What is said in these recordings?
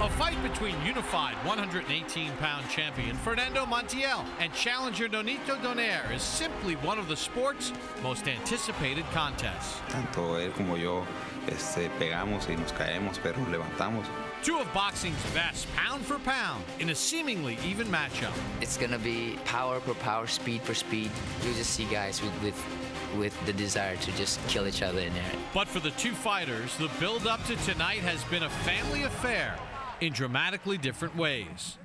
A fight between unified 118-pound champion Fernando Montiel and challenger Nonito Donaire is simply one of the sport's most anticipated contests. Tanto él como yo pegamos y nos caemos, pero nos levantamos. Two of boxing's best, pound for pound, in a seemingly even matchup. It's gonna be power per power, speed per speed. You just see guys with the desire to just kill each other in there. But for the two fighters, the build-up to tonight has been a family affair in dramatically different ways.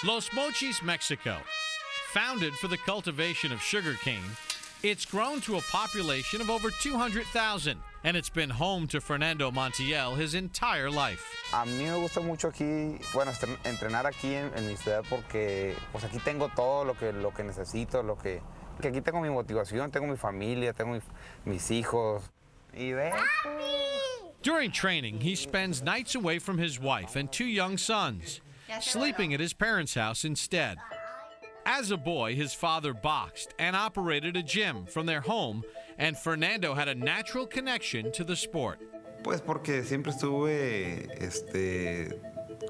Los Mochis, Mexico. Founded for the cultivation of sugarcane, it's grown to a population of over 200,000, and it's been home to Fernando Montiel his entire life. A mí me gusta mucho aquí, bueno, entrenar aquí en mi ciudad porque pues aquí tengo todo lo que necesito, que aquí tengo mi motivación, tengo mi familia, tengo mis hijos. During training, he spends nights away from his wife and two young sons, sleeping at his parents' house instead. As a boy, his father boxed and operated a gym from their home, and Fernando had a natural connection to the sport. Pues porque siempre estuve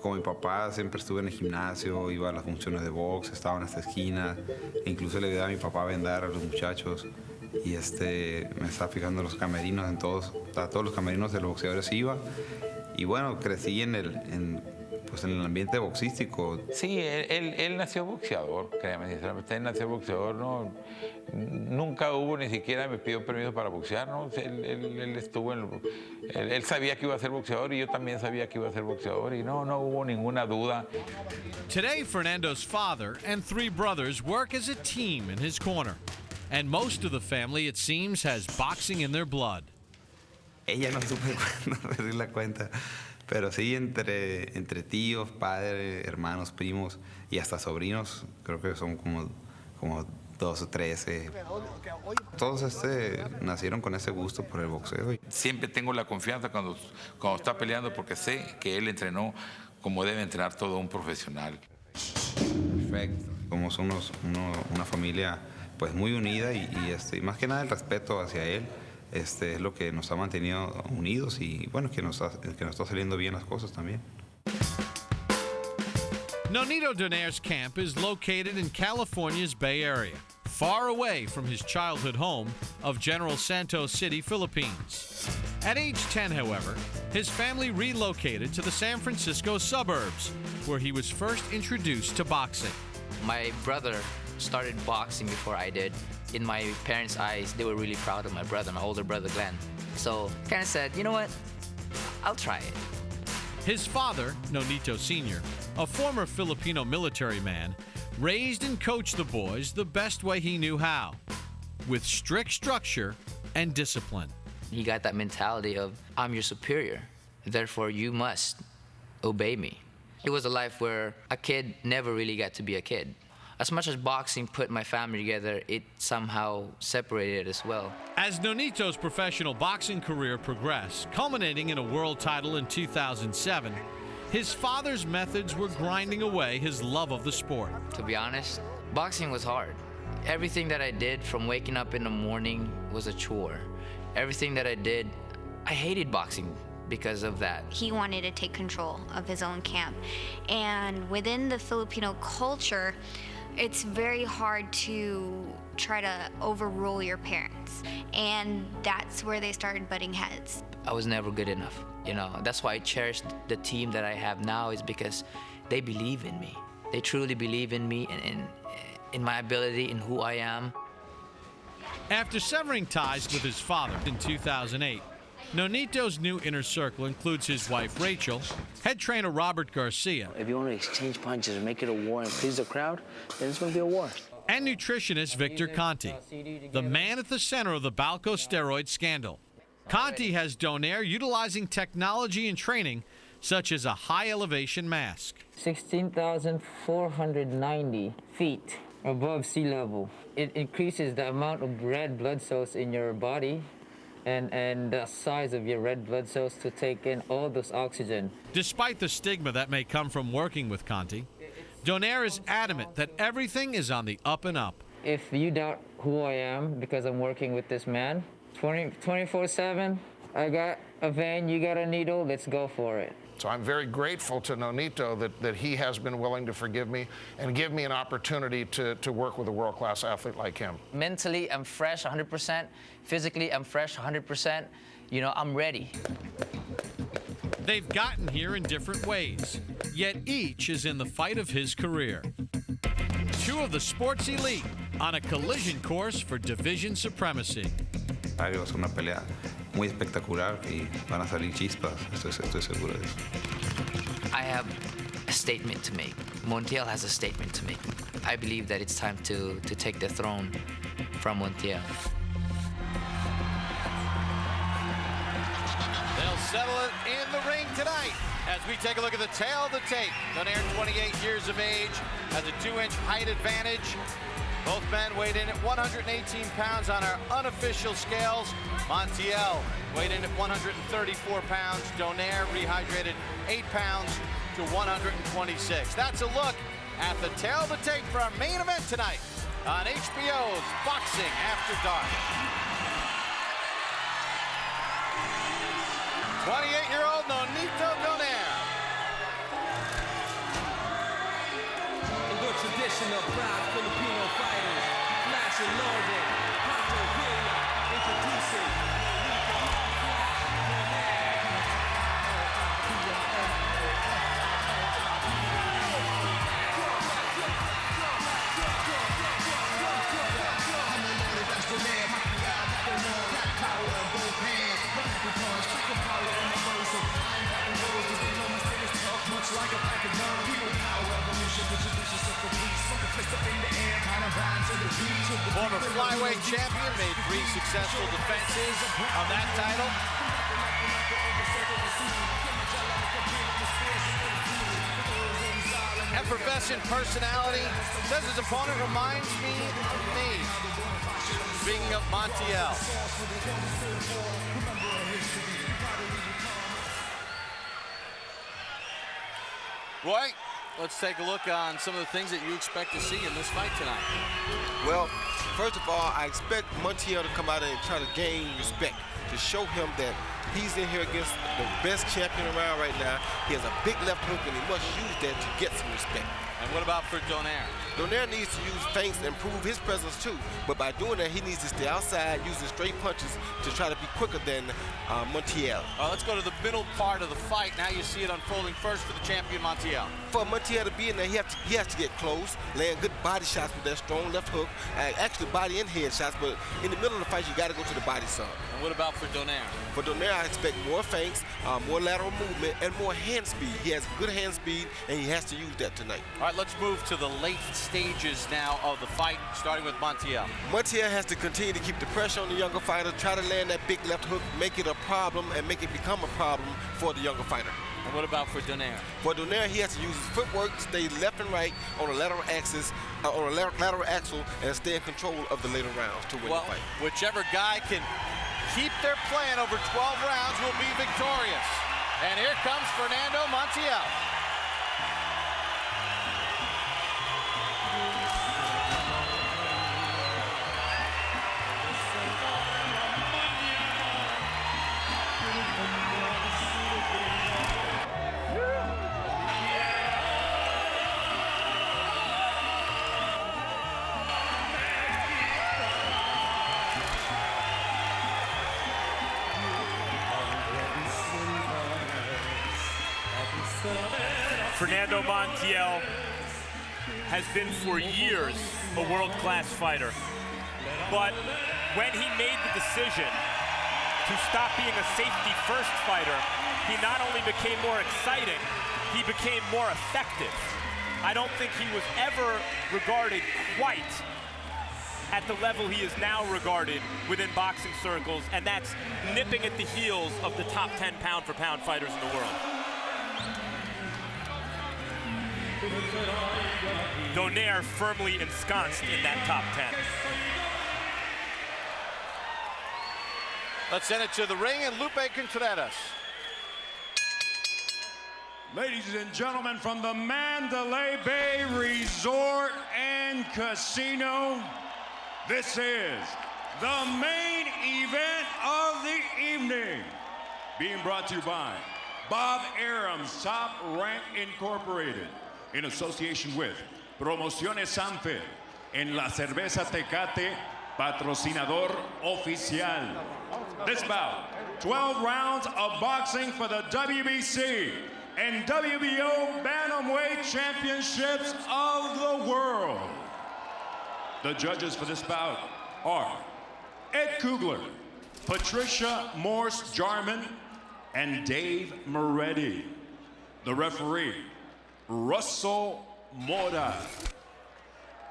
con mi papá, siempre estuve en el gimnasio, iba a las funciones de box, estaba en esta esquina, e incluso le ayudaba a mi papá a vendar a los muchachos. Y me estaba fijando en los camerinos, a todos los camerinos de los boxeadores iba. Y bueno, crecí en el ambiente boxístico. Sí, él nació boxeador, créame, sinceramente, él nació boxeador, ¿no? Nunca hubo, ni siquiera me pidió permiso para boxear, ¿no? Él estuvo él sabía que iba a ser boxeador y yo también sabía que iba a ser boxeador y no hubo ninguna duda. Today, Fernando's father and three brothers work as a team in his corner. And most of the family, it seems, has boxing in their blood. Ella no supe cuándo perdí la cuenta. Pero sí, entre tíos, padres, hermanos, primos y hasta sobrinos, creo que son como 12 o 13. Todos nacieron con ese gusto por el boxeo. Siempre tengo la confianza cuando está peleando porque sé que él entrenó como debe entrenar todo un profesional. Perfecto. Somos una familia pues muy unida y más que nada el respeto hacia él. Es lo que nos ha mantenido unidos y bueno, que nos está saliendo bien las cosas también. Nonito Donaire's camp is located in California's Bay Area, far away from his childhood home of General Santos City, Philippines. At age 10, however, his family relocated to the San Francisco suburbs, where he was first introduced to boxing. My brother started boxing before I did. In my parents' eyes, they were really proud of my brother, my older brother, Glenn. So kind of said, you know what, I'll try it. His father, Nonito Sr., a former Filipino military man, raised and coached the boys the best way he knew how, with strict structure and discipline. He got that mentality of, I'm your superior, therefore you must obey me. It was a life where a kid never really got to be a kid. As much as boxing put my family together, it somehow separated as well. As Nonito's professional boxing career progressed, culminating in a world title in 2007, his father's methods were grinding away his love of the sport. To be honest, boxing was hard. Everything that I did from waking up in the morning was a chore. Everything that I did, I hated boxing because of that. He wanted to take control of his own camp. And within the Filipino culture, it's very hard to try to overrule your parents. And that's where they started butting heads. I was never good enough. You know, that's why I cherish the team that I have now, is because they believe in me. They truly believe in me and in my ability, in who I am. After severing ties with his father in 2008, Nonito's new inner circle includes his wife, Rachel, head trainer Robert Garcia. If you want to exchange punches and make it a war and please the crowd, then it's going to be a war. And nutritionist Victor Conti, the man at the center of the Balco steroid scandal. Conti has Donaire utilizing technology and training, such as a high-elevation mask. 16,490 feet above sea level. It increases the amount of red blood cells in your body and the size of your red blood cells to take in all this oxygen. Despite the stigma that may come from working with Conti, Donaire is adamant that everything is on the up and up. If you doubt who I am because I'm working with this man, 24/7, I got a vein, you got a needle, let's go for it. So I'm very grateful to Nonito that he has been willing to forgive me and give me an opportunity to work with a world-class athlete like him. Mentally, I'm fresh 100%. Physically, I'm fresh 100%. You know, I'm ready. They've gotten here in different ways, yet each is in the fight of his career. Two of the sports elite on a collision course for division supremacy. Va a ser una pelea muy espectacular y van a salir chispas, estoy seguro de eso. I have a statement to make. Montiel has a statement to make. I believe that it's time to take the throne from Montiel. They'll settle it in the ring tonight as we take a look at the tail of the tape. Donaire, 28 years of age, has a 2-inch height advantage. Both men weighed in at 118 pounds on our unofficial scales. Montiel weighed in at 134 pounds. Donaire rehydrated 8 pounds to 126. That's a look at the tail of the tape for our main event tonight on HBO's Boxing After Dark. 28-year-old Nonito Donaire. In the tradition of proud Filipino fighters, Flash and Loaded, Paco Villa, introducing Nonito Former flyweight champion, made 3 successful defenses of that title. Effervescent personality, says his opponent reminds me of me. Speaking of Montiel. Roy, let's take a look on some of the things that you expect to see in this fight tonight. Well, first of all, I expect Montiel to come out and try to gain respect, to show him that he's in here against the best champion around right now. He has a big left hook, and he must use that to get some respect. And what about for Donaire? Donaire needs to use feints and prove his presence too, but by doing that, he needs to stay outside, using straight punches to try to be quicker than Montiel. Let's go to the middle part of the fight. Now you see it unfolding first for the champion, Montiel. For Montiel to be in there, he has to get close, land good body shots with that strong left hook, actually body and head shots, but in the middle of the fight, you got to go to the body some. And what about for Donaire? For Donaire, I expect more feints, more lateral movement, and more hand speed. He has good hand speed, and he has to use that tonight. All right, let's move to the late stages now of the fight, starting with Montiel. Montiel has to continue to keep the pressure on the younger fighter, try to land that big left hook, make it a problem, and make it become a problem for the younger fighter. And what about for Donaire? For Donaire, he has to use his footwork, stay left and right on the lateral axis, on the lateral axle, and stay in control of the later rounds to win the fight. Whichever guy can keep their plan over 12 rounds will be victorious. And here comes Fernando Montiel. Fernando Montiel has been for years a world-class fighter. But when he made the decision to stop being a safety-first fighter, he not only became more exciting, he became more effective. I don't think he was ever regarded quite at the level he is now regarded within boxing circles, and that's nipping at the heels of the top 10 pound-for-pound fighters in the world. Donaire firmly ensconced in that top 10. Let's send it to the ring and Lupe Contreras. Ladies and gentlemen, from the Mandalay Bay Resort and Casino, this is the main event of the evening. being brought to you by Bob Arum's Top Rank Incorporated, in association with Promociones Sanfer, en la cerveza Tecate, patrocinador oficial. This bout, 12 rounds of boxing for the WBC and WBO Bantamweight Championships of the world. The judges for this bout are Ed Kugler, Patricia Morse-Jarman, and Dave Moretti. The referee, Russell Mora.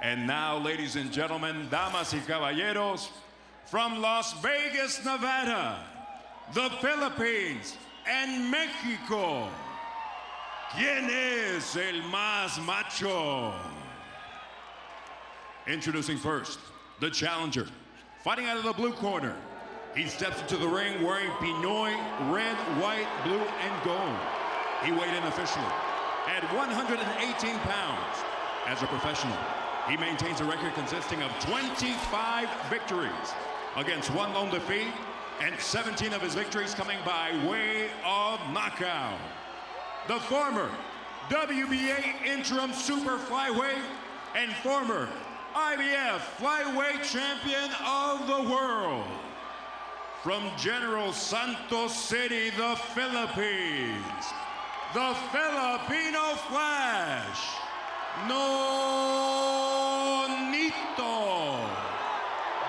And now, ladies and gentlemen, damas y caballeros, from Las Vegas, Nevada, the Philippines, and Mexico, ¿quién es el más macho? Introducing first, the challenger, fighting out of the blue corner. He steps into the ring wearing Pinoy red, white, blue, and gold. He weighed in officially at 118 pounds. As a professional, he maintains a record consisting of 25 victories against 1 lone defeat, and 17 of his victories coming by way of knockout. The former WBA interim super flyweight and former IBF flyweight champion of the world. From General Santos City, the Philippines, the Filipino Flash, Nonito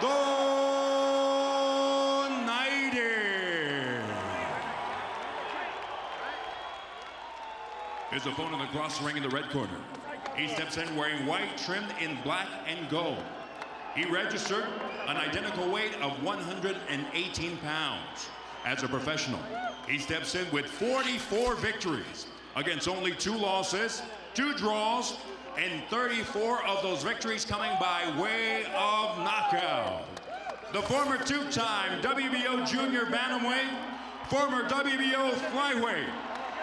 Donaire. His opponent across the ring in the red corner. He steps in wearing white trimmed in black and gold. He registered an identical weight of 118 pounds. As a professional, he steps in with 44 victories against only 2 losses, 2 draws, and 34 of those victories coming by way of knockout. The former 2-time WBO Junior Bantamweight, former WBO Flyweight,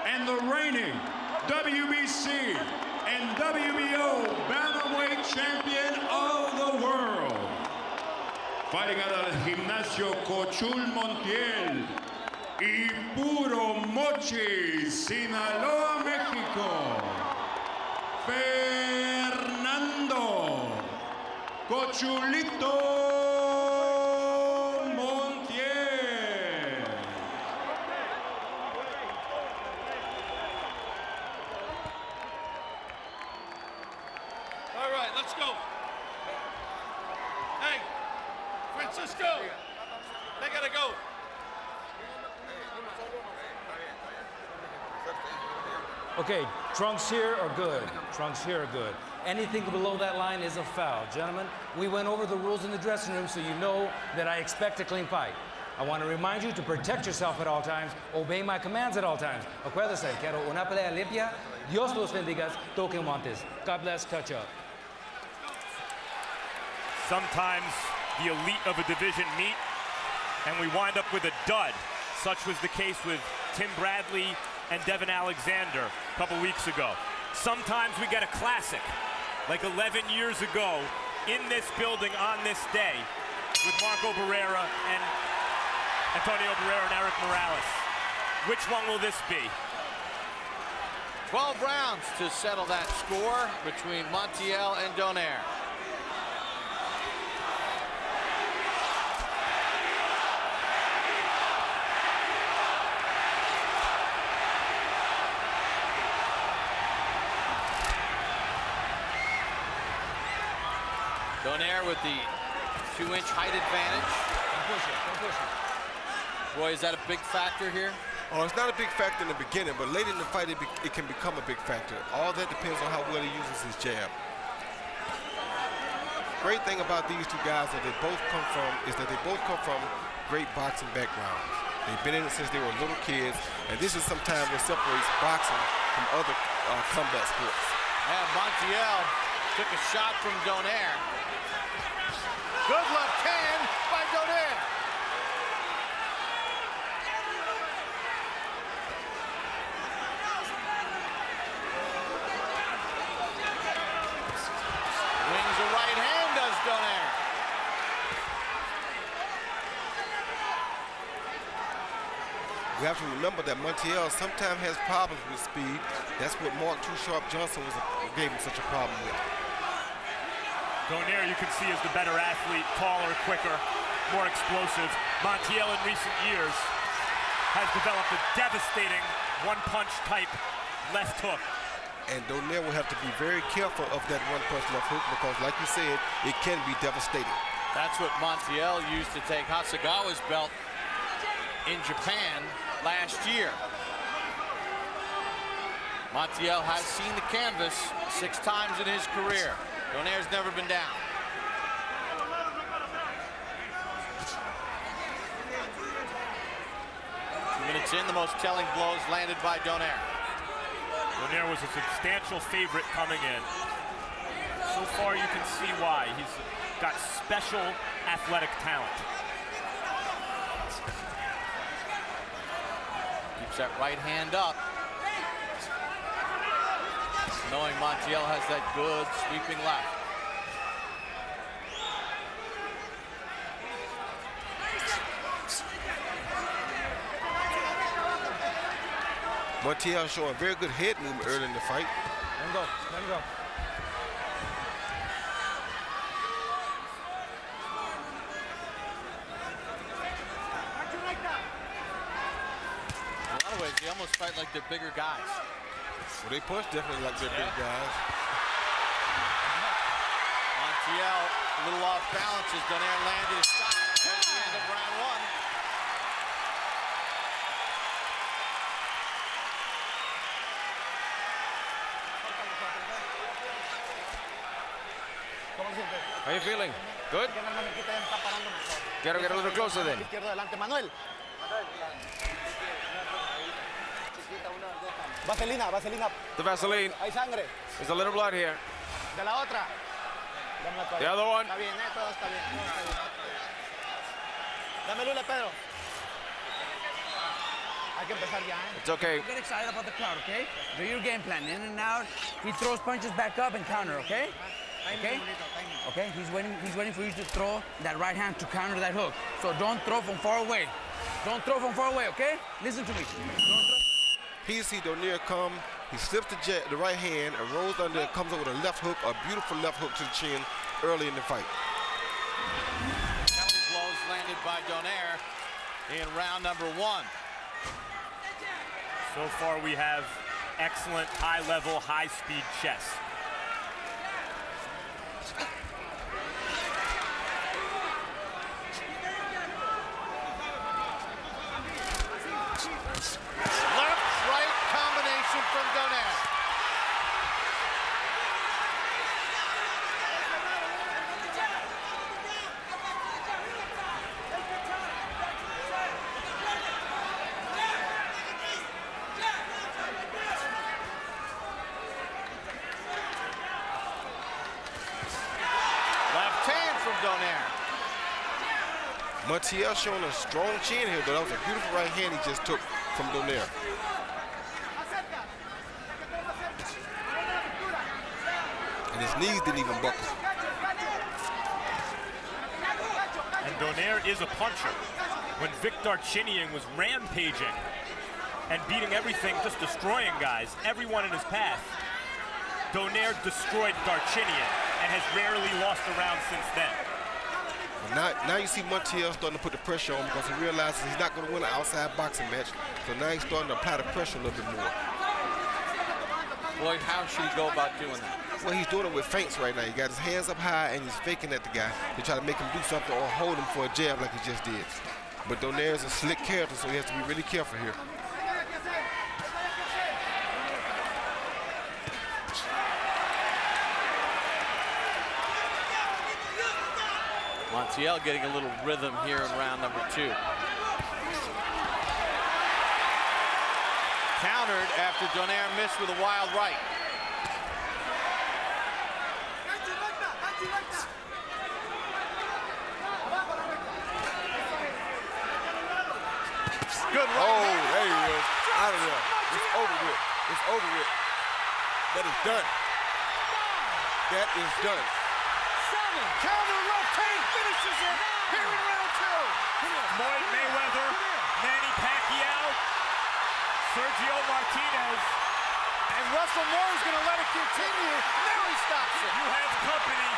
and the reigning WBC and WBO Bantamweight Champion of the world. Fighting out of Gimnasio Cochul Montiel y Puro Mochi, Sinaloa, Mexico, Fernando Cochulito Montiel. All right, let's go. Hey, Francisco, they gotta go. Okay, trunks here are good. Trunks here are good. Anything below that line is a foul. Gentlemen, we went over the rules in the dressing room, so you know that I expect a clean fight. I want to remind you to protect yourself at all times, obey my commands at all times. Acuérdese, quiero una pelea limpia. Dios los bendiga, toquen guantes. God bless, touch up. Sometimes the elite of a division meet, and we wind up with a dud. Such was the case with Tim Bradley and Devin Alexander a couple weeks ago. Sometimes we get a classic, like 11 years ago in this building on this day with Marco Barrera and Antonio Barrera and Eric Morales. Which one will this be? 12 rounds to settle that score between Montiel and Donaire. Donaire with the 2-inch height advantage. Don't push it, don't push it. Boy, is that a big factor here? Oh, it's not a big factor in the beginning, but late in the fight, it can become a big factor. All that depends on how well he uses his jab. Great thing about these two guys that they both come from great boxing backgrounds. They've been in it since they were little kids, and this is sometimes what separates boxing from other combat sports. And Montiel took a shot from Donaire. Good left hand by Donaire. Wings a right hand, does Donaire. We have to remember that Montiel sometimes has problems with speed. That's what Mark Too Sharp Johnson gave him such a problem with. Donaire, you can see, is the better athlete, taller, quicker, more explosive. Montiel in recent years has developed a devastating one-punch type left hook. And Donaire will have to be very careful of that one-punch left hook because, like you said, it can be devastating. That's what Montiel used to take Hasegawa's belt in Japan last year. Montiel has seen the canvas 6 times in his career. Donaire's never been down. Minutes in, the most telling blows landed by Donaire. Donaire was a substantial favorite coming in. So far, you can see why. He's got special athletic talent. Keeps that right hand up. Knowing Montiel has that good sweeping left. Montiel showing very good head movement early in the fight. Let him go. Let him go. In a lot of ways, they almost fight like they're bigger guys. Well, they punch definitely like they're big guys. Montiel a little off balance as Donaire landed his shot at the end of round 1. How are you feeling? Good? Quiero get a little closer then. Vaselina, vaselina. The Vaseline. Hay sangre. There's a little blood here. De la otra. The other one. Está bien, todo está bien. Dame lule, Pedro. Hay que empezar ya, It's okay. Don't get excited about the crowd, okay? Do your game plan. In and out. He throws punches back up and counter, okay? Okay? Okay, he's waiting for you to throw that right hand to counter that hook. So don't throw from far away. Don't throw from far away, okay? Listen to me. Here you see Donaire come, he slips the right hand and rolls under and comes over with a left hook, a beautiful left hook to the chin early in the fight. Counting blows landed by Donaire in round number 1. So far, we have excellent high-level, high-speed chess. Left-right combination from Donaire. Left hand from Donaire. Montiel showing a strong chin here, but that was a beautiful right hand he just took from Donaire. And his knees didn't even buckle. And Donaire is a puncher. When Vic Darchinyan was rampaging and beating everything, just destroying guys, everyone in his path, Donaire destroyed Darchinyan and has rarely lost a round since then. Now you see Montiel starting to put the pressure on because he realizes he's not going to win an outside boxing match. So now he's starting to apply the pressure a little bit more. Lloyd, how should he go about doing that? Well, he's doing it with feints right now. He got his hands up high and he's faking at the guy to try to make him do something or hold him for a jab like he just did. But Donaire's a slick character, so he has to be really careful here. Montiel getting a little rhythm here in round number 2. Countered after Donaire missed with a wild right. Good right hand. There he is. Out of there. It's over with. It's over with. That is done. That is done. 7. Counter rotate. Finishes it here in round 2. Floyd Mayweather, Manny Pacquiao, Sergio Martinez. And Russell Moore is going to let it continue. Now he stops it. You have company.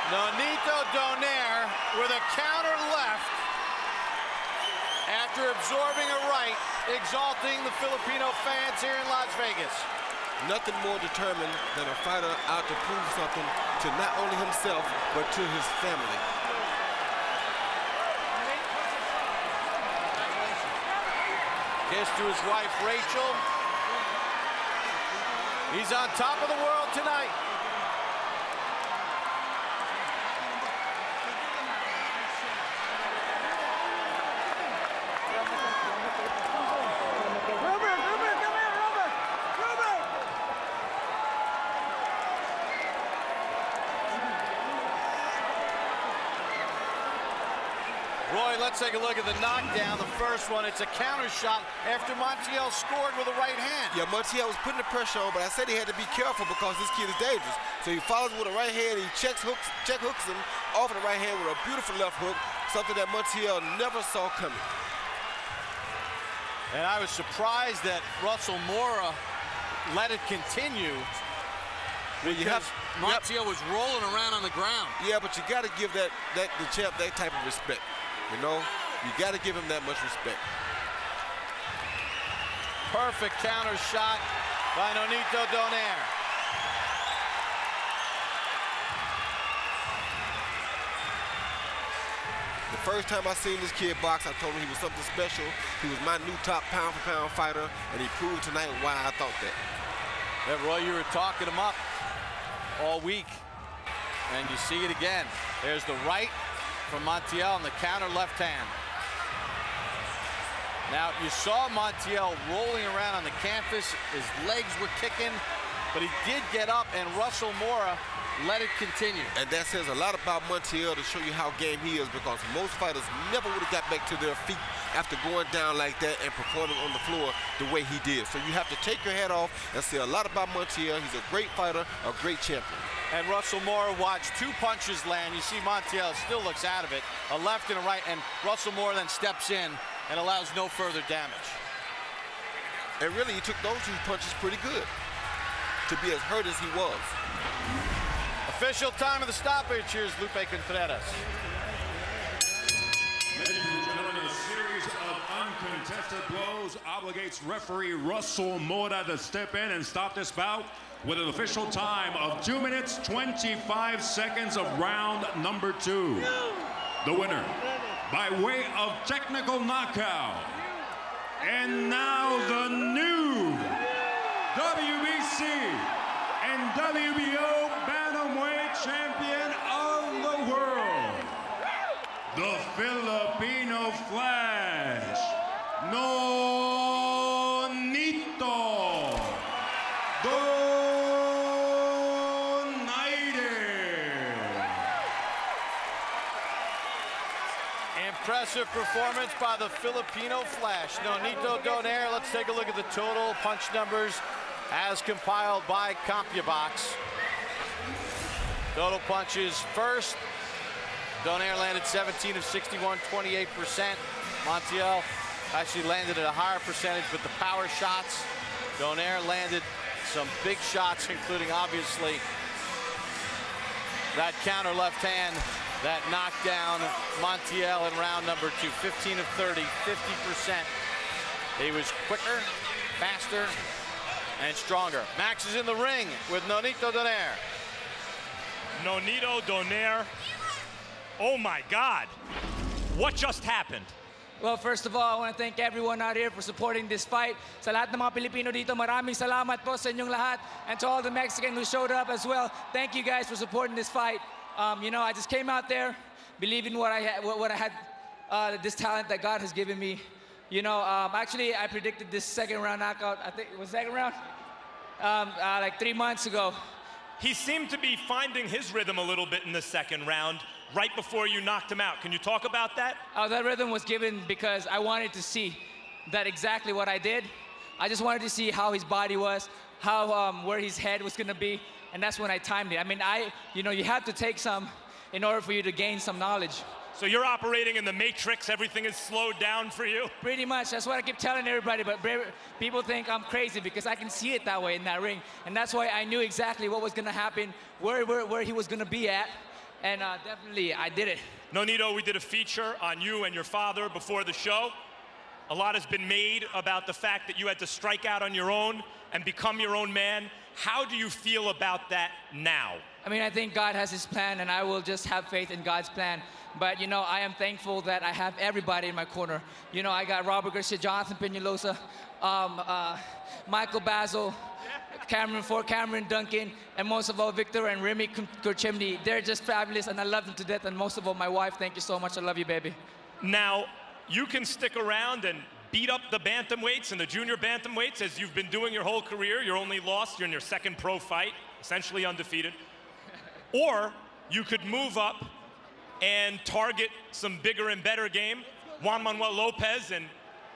Nonito Donaire with a counter left after absorbing a right, exalting the Filipino fans here in Las Vegas. Nothing more determined than a fighter out to prove something to not only himself, but to his family. Kiss to his wife, Rachel. He's on top of the world tonight. Roy, let's take a look at the knockdown. The first one, it's a counter shot after Montiel scored with a right hand. Yeah, Montiel was putting the pressure on, but I said he had to be careful because this kid is dangerous. So he follows with a right hand, he check hooks him off of the right hand with a beautiful left hook, something that Montiel never saw coming. And I was surprised that Russell Moore let it continue. Montiel was rolling around on the ground. Yeah, but you got to give the champ that type of respect. You know, you got to give him that much respect. Perfect counter shot by Nonito Donaire. The first time I seen this kid box, I told him he was something special. He was my new top pound-for-pound fighter, and he proved tonight why I thought that. Yeah, Roy, you were talking him up all week, and you see it again. There's the right from Montiel and the counter left hand. Now, you saw Montiel rolling around on the canvas. His legs were kicking, but he did get up, and Russell Moore let it continue. And that says a lot about Montiel to show you how game he is, because most fighters never would have got back to their feet after going down like that and performing on the floor the way he did. So you have to take your hat off and say a lot about Montiel. He's a great fighter, a great champion. And Russell Moore watched two punches land. You see Montiel still looks out of it. A left and a right, and Russell Moore then steps in and allows no further damage. And really, he took those two punches pretty good to be as hurt as he was. Official time of the stoppage. Here's Lupe Contreras. Ladies and gentlemen, a series of uncontested blows obligates referee Russell Moore to step in and stop this bout with an official time of 2 minutes, 25 seconds of round number 2. The winner, by way of technical knockout, and now the new WBC and WBO Bantamweight champion of the world, the Filipino Flash, Nonito Donaire. Impressive performance by the Filipino Flash, Nonito Donaire. Let's take a look at the total punch numbers as compiled by CompuBox. Total punches first. Donaire landed 17 of 61, 28%. Montiel actually landed at a higher percentage, but the power shots, Donaire landed some big shots, including obviously that counter left hand that knocked down Montiel in round number 2. 15 of 30, 50%. He was quicker, faster, and stronger. Max is in the ring with Nonito Donaire. Nonito Donaire. Oh my God. What just happened? Well, first of all, I want to thank everyone out here for supporting this fight. Sa lahat ng mga Pilipino dito, maraming salamat po sa inyong lahat. And to all the Mexicans who showed up as well, thank you guys for supporting this fight. You know, I just came out there believing what I had, this talent that God has given me. You know, actually, I predicted this second round knockout. I think it was second round, like 3 months ago. He seemed to be finding his rhythm a little bit in the second round, right before you knocked him out. Can you talk about that? That rhythm was given because I wanted to see that exactly what I did. I just wanted to see how his body was, how where his head was gonna be, and that's when I timed it. I mean, you know, you have to take some in order for you to gain some knowledge. So you're operating in the matrix, everything is slowed down for you? Pretty much, that's what I keep telling everybody, but people think I'm crazy because I can see it that way in that ring. And that's why I knew exactly what was gonna happen, where he was gonna be at, and definitely I did it. Nonito, we did a feature on you and your father before the show. A lot has been made about the fact that you had to strike out on your own and become your own man. How do you feel about that now? I mean, I think God has his plan, and I will just have faith in God's plan. But, you know, I am thankful that I have everybody in my corner. You know, I got Robert Garcia, Jonathan Peñalosa, Michael Basil, Cameron Duncan, and most of all, Victor and Remy Kurchimny. They're just fabulous, and I love them to death. And most of all, my wife, thank you so much. I love you, baby. Now, you can stick around and beat up the bantamweights and the junior bantamweights as you've been doing your whole career. You're only lost, you're in your second pro fight, essentially undefeated. Or you could move up and target some bigger and better game. Juan Manuel Lopez and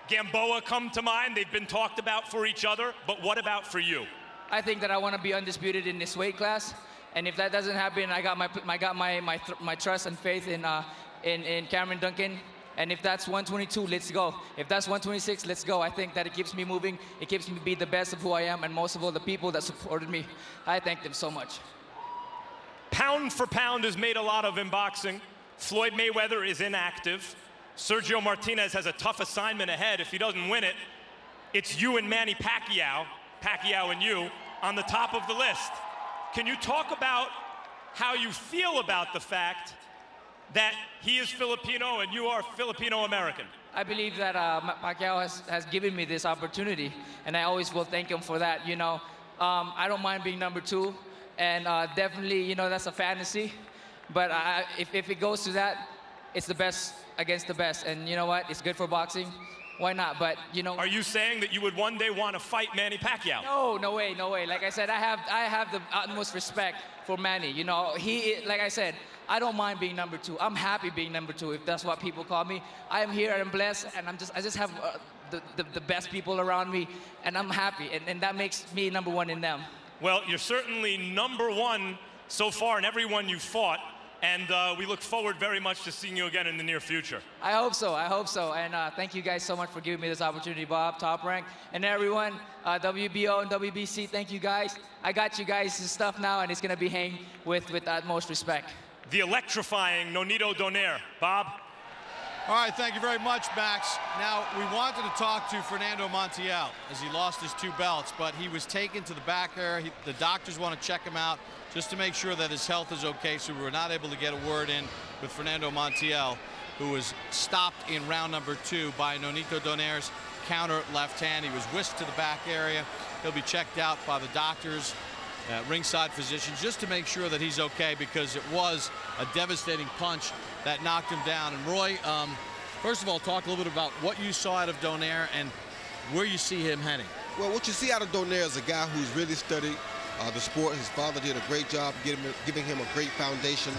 Gamboa come to mind. They've been talked about for each other, but what about for you? I think that I want to be undisputed in this weight class, and if that doesn't happen, I got my trust and faith in Cameron Duncan. And if that's 122, let's go. If that's 126, let's go. I think that it keeps me moving. It keeps me be the best of who I am, and most of all, the people that supported me. I thank them so much. Pound for pound is made a lot of in boxing. Floyd Mayweather is inactive. Sergio Martinez has a tough assignment ahead. If he doesn't win it, it's you and Manny Pacquiao, Pacquiao and you, on the top of the list. Can you talk about how you feel about the fact that he is Filipino and you are Filipino-American? I believe that Pacquiao has given me this opportunity, and I always will thank him for that. You know, I don't mind being number 2, and definitely, you know, that's a fantasy. But if it goes to that, it's the best against the best, and you know what? It's good for boxing. Why not? But you know. Are you saying that you would one day want to fight Manny Pacquiao? No, no way, no way. Like I said, I have the utmost respect for Manny. You know, like I said, I don't mind being number 2. I'm happy being number 2 if that's what people call me. I am here and I'm blessed, and I just have the best people around me, and I'm happy, and that makes me number 1 in them. Well, you're certainly number 1 so far in everyone you've fought. And we look forward very much to seeing you again in the near future. I hope so, And thank you guys so much for giving me this opportunity, Bob, Top Rank, and everyone, WBO and WBC, thank you guys. I got you guys' stuff now, and it's gonna be hanged with utmost respect. The electrifying Nonito Donaire. Bob? All right, thank you very much, Max. Now, we wanted to talk to Fernando Montiel as he lost his 2 belts, but he was taken to the back area. The doctors want to check him out just to make sure that his health is okay, so we were not able to get a word in with Fernando Montiel, who was stopped in round number 2 by Nonito Donaire's counter left hand. He was whisked to the back area. He'll be checked out by the doctors, ringside physicians, just to make sure that he's okay, because it was a devastating punch that knocked him down. And Roy, first of all, talk a little bit about what you saw out of Donaire and where you see him heading. Well, what you see out of Donaire is a guy who's really studied the sport. His father did a great job giving him a great foundation.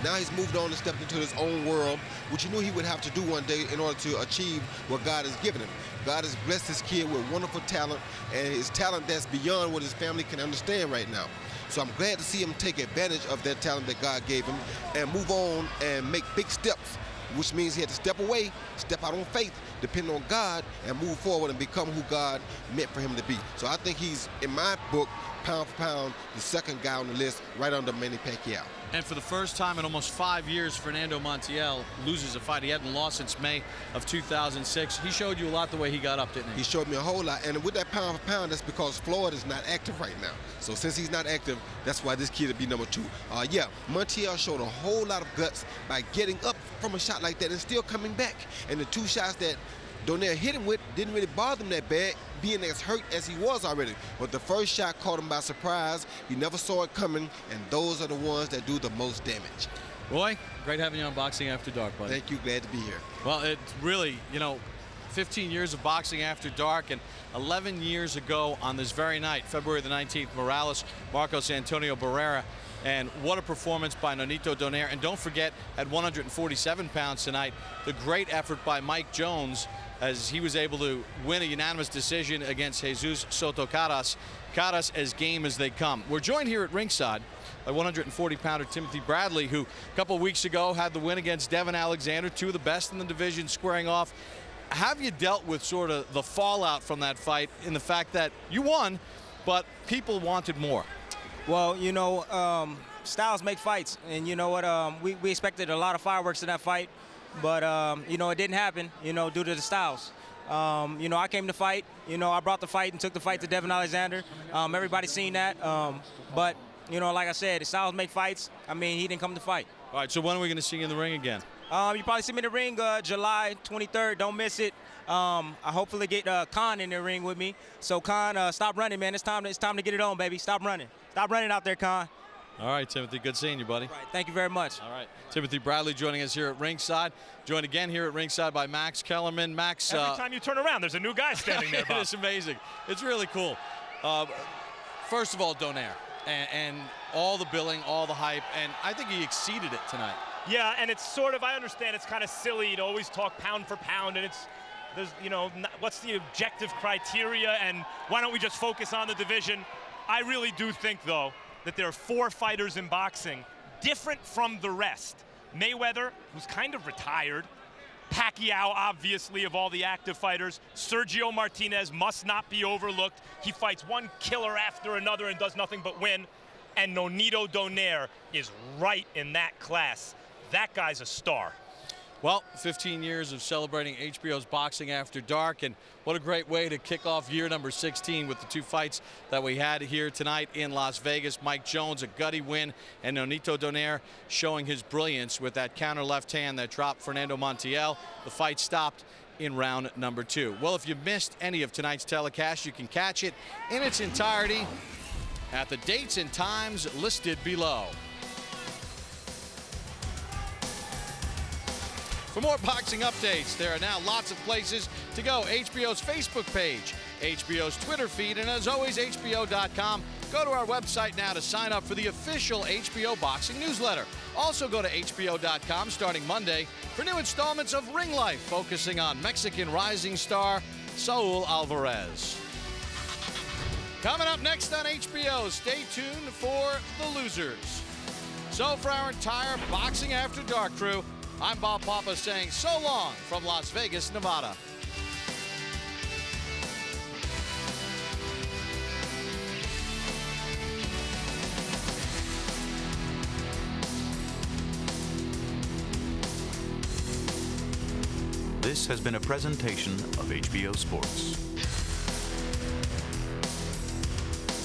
Now he's moved on and stepped into his own world, which he knew he would have to do one day in order to achieve what God has given him. God has blessed this kid with wonderful talent, and his talent that's beyond what his family can understand right now. So I'm glad to see him take advantage of that talent that God gave him and move on and make big steps which means he had to step away, step out on faith, depend on God, and move forward and become who God meant for him to be. So I think he's, in my book, pound for pound, the second guy on the list, right under Manny Pacquiao. And for the first time in almost 5 years, Fernando Montiel loses a fight. He hadn't lost since May of 2006. He showed you a lot the way he got up, didn't he? He showed me a whole lot. And with that pound for pound, that's because Floyd is not active right now. So since he's not active, that's why this kid would be number 2. Yeah, Montiel showed a whole lot of guts by getting up from a shot like that and still coming back. And the 2 shots that Donaire hit him with didn't really bother him that bad, being as hurt as he was already. But the first shot caught him by surprise. He never saw it coming, and those are the ones that do the most damage. Roy, great having you on Boxing After Dark, buddy. Thank you. Glad to be here. Well, it's really, 15 years of Boxing After Dark, and 11 years ago on this very night, February the 19th, Morales, Marcos Antonio Barrera. And what a performance by Nonito Donaire. And don't forget, at 147 pounds tonight, the great effort by Mike Jones as he was able to win a unanimous decision against Jesus Soto Caras. Caras as game as they come. We're joined here at ringside by 140-pounder Timothy Bradley, who a couple weeks ago had the win against Devin Alexander, 2 of the best in the division squaring off. Have you dealt with sort of the fallout from that fight in the fact that you won, but people wanted more? Well, styles make fights, and you know what? We expected a lot of fireworks in that fight, but it didn't happen. Due to the styles. I came to fight. I brought the fight and took the fight to Devin Alexander. Everybody's seen that. But like I said, the styles make fights. I mean, he didn't come to fight. All right. So when are we going to see you in the ring again? You probably see me in the ring July 23rd. Don't miss it. I hopefully get Khan in the ring with me. So Khan, stop running, man. It's time to get it on, baby. Stop running. Stop running out there, Khan. All right, Timothy. Good seeing you, buddy. All right, thank you very much. All right. Timothy Bradley joining us here at ringside. Joined again here at ringside by Max Kellerman. Max. Every time you turn around, there's a new guy standing there, Bob. It's amazing. It's really cool. First of all, Donaire and all the billing, all the hype, and I think he exceeded it tonight. Yeah, and it's sort of, I understand it's kind of silly to always talk pound for pound, and there's what's the objective criteria, and why don't we just focus on the division? I really do think, though, that there are 4 fighters in boxing different from the rest. Mayweather, who's kind of retired. Pacquiao, obviously, of all the active fighters. Sergio Martinez must not be overlooked. He fights one killer after another and does nothing but win. And Nonito Donaire is right in that class. That guy's a star. Well, 15 years of celebrating HBO's Boxing After Dark, and what a great way to kick off year number 16 with the 2 fights that we had here tonight in Las Vegas. Mike Jones, a gutty win, and Nonito Donaire showing his brilliance with that counter left hand that dropped Fernando Montiel. The fight stopped in round number 2. Well, if you missed any of tonight's telecast, you can catch it in its entirety at the dates and times listed below. For more boxing updates, there are now lots of places to go. HBO's Facebook page, HBO's Twitter feed, and as always, HBO.com. Go to our website now to sign up for the official HBO boxing newsletter. Also go to HBO.com starting Monday for new installments of Ring Life, focusing on Mexican rising star Saul Alvarez. Coming up next on HBO, stay tuned for The Losers. So for our entire Boxing After Dark crew, I'm Bob Papa saying so long from Las Vegas, Nevada. This has been a presentation of HBO Sports.